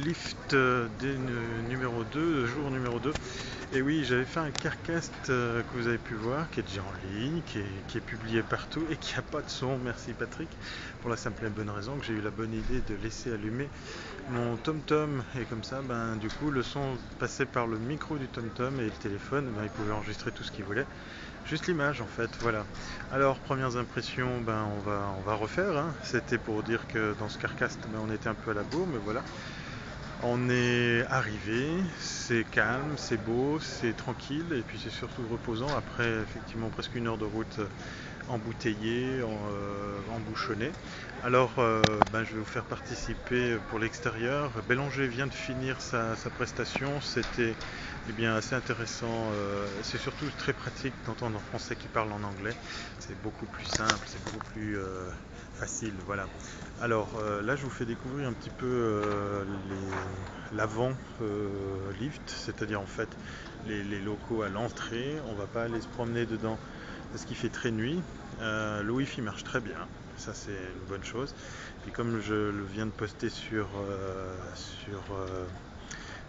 lift numéro 2, jour numéro 2. Et oui, j'avais fait un Carcast que vous avez pu voir, qui est déjà en ligne, qui est publié partout et qui n'a pas de son. Merci Patrick, pour la simple et bonne raison que j'ai eu la bonne idée de laisser allumer mon TomTom. Et comme ça, du coup, le son passait par le micro du TomTom et le téléphone, il pouvait enregistrer tout ce qu'il voulait. Juste l'image en fait, voilà. Alors, premières impressions, on va refaire. C'était pour dire que dans ce Carcast, on était un peu à la bourre, mais voilà. On est arrivé, c'est calme, c'est beau, c'est tranquille et puis c'est surtout reposant après effectivement presque une heure de route embouteillée, embouchonnée. Alors je vais vous faire participer pour l'extérieur. Bélanger vient de finir sa prestation, c'était assez intéressant, c'est surtout très pratique d'entendre un Français qui parle en anglais, c'est beaucoup plus simple, c'est beaucoup plus facile, voilà. Alors là je vous fais découvrir un petit peu l'avant lift, c'est-à-dire en fait les locaux à l'entrée. On va pas aller se promener dedans parce qu'il fait très nuit. Le wifi marche très bien, ça c'est une bonne chose. Puis comme je le viens de poster sur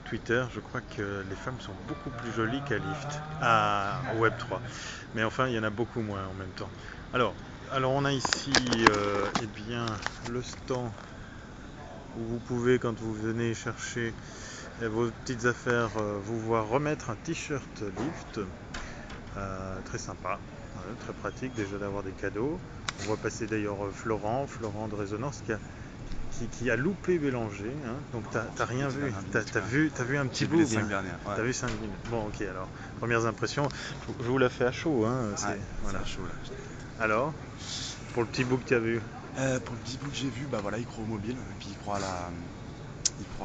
Twitter, je crois que les femmes sont beaucoup plus jolies qu'à Lift, au Web3. Mais enfin, il y en a beaucoup moins en même temps. Alors on a ici le stand où vous pouvez, quand vous venez chercher vos petites affaires, vous voir remettre un t-shirt Lift. Très sympa, très pratique déjà d'avoir des cadeaux. On voit passer d'ailleurs Florent de Résonance qui a loupé Bélanger, donc t'as rien vu, t'as vu un petit bout. J'ai vu les 5 dernières. Ouais. T'as vu 5 minutes. Bon, ok, alors premières impressions, je vous la fais à chaud, C'est voilà. à chaud là. Alors, pour le petit bout que tu as vu. Pour le petit bout que j'ai vu, il croit au mobile et puis il croit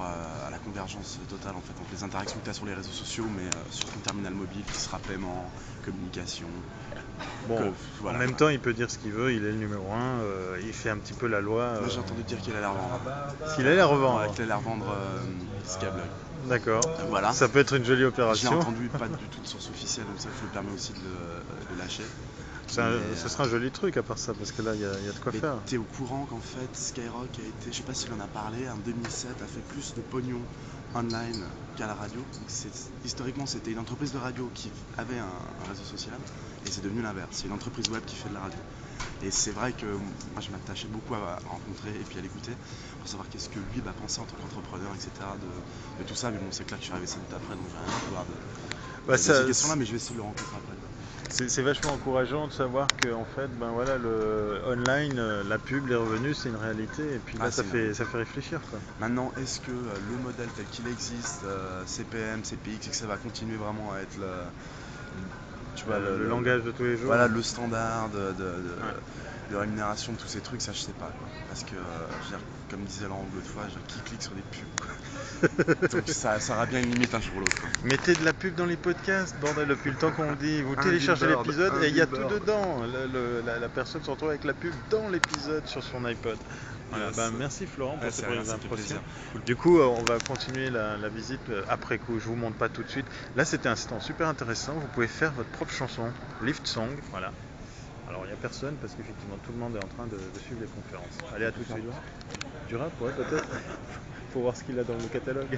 à la convergence totale en fait entre les interactions que tu as sur les réseaux sociaux, mais sur ton terminal mobile qui sera paiement, communication. Bon, en même temps, il peut dire ce qu'il veut, il est le numéro 1, il fait un petit peu la loi. Moi j'ai entendu dire qu'il allait la revendre. Qu'il allait la revendre. Ouais, qu'il allait la revendre Skyblog. D'accord. Voilà. Ça peut être une jolie opération. J'ai entendu pas du tout de source officielle, donc ça je me permets aussi de le lâcher. Ce sera un joli truc à part ça, parce que là il y a de quoi faire. T'es au courant qu'en fait Skyrock a été, je sais pas s'il en a parlé, en 2007 a fait plus de pognon online qu'à la radio. Donc historiquement c'était une entreprise de radio qui avait un réseau social et c'est devenu l'inverse. C'est une entreprise web qui fait de la radio. Et c'est vrai que moi je m'attachais beaucoup à rencontrer et puis à l'écouter pour savoir qu'est-ce que lui pensait en tant qu'entrepreneur, etc. de tout ça. Mais bon, c'est clair que je suis arrivé 5 minutes après, donc j'ai rien à pouvoir de ces questions-là, mais je vais essayer de le rencontrer après. C'est vachement encourageant de savoir que en fait, le online, la pub, les revenus, c'est une réalité. Et puis là, ça fait réfléchir, quoi. Maintenant, est-ce que le modèle tel qu'il existe, CPM, CPX, et que ça va continuer vraiment à être le langage de tous les jours. Voilà, le standard de rémunération de tous ces trucs, ça je sais pas quoi. Parce que, comme disait Laurent l'autre fois, qui clique sur des pubs quoi. Donc ça aura bien une limite un jour ou l'autre. Mettez de la pub dans les podcasts, bordel, depuis le temps qu'on dit. Vous téléchargez l'épisode et il y a tout dedans. La personne se retrouve avec la pub dans l'épisode sur son iPod. Voilà. Merci Florent pour ces premières impressions. Du coup, on va continuer la visite après coup. Je vous montre pas tout de suite. Là, c'était un stand super intéressant. Vous pouvez faire votre propre chanson, Lift Song. Voilà. Alors, il n'y a personne parce qu'effectivement, tout le monde est en train de suivre les conférences. Allez, à tout de suite. Du rap, ouais, peut-être. Faut voir ce qu'il a dans le catalogue.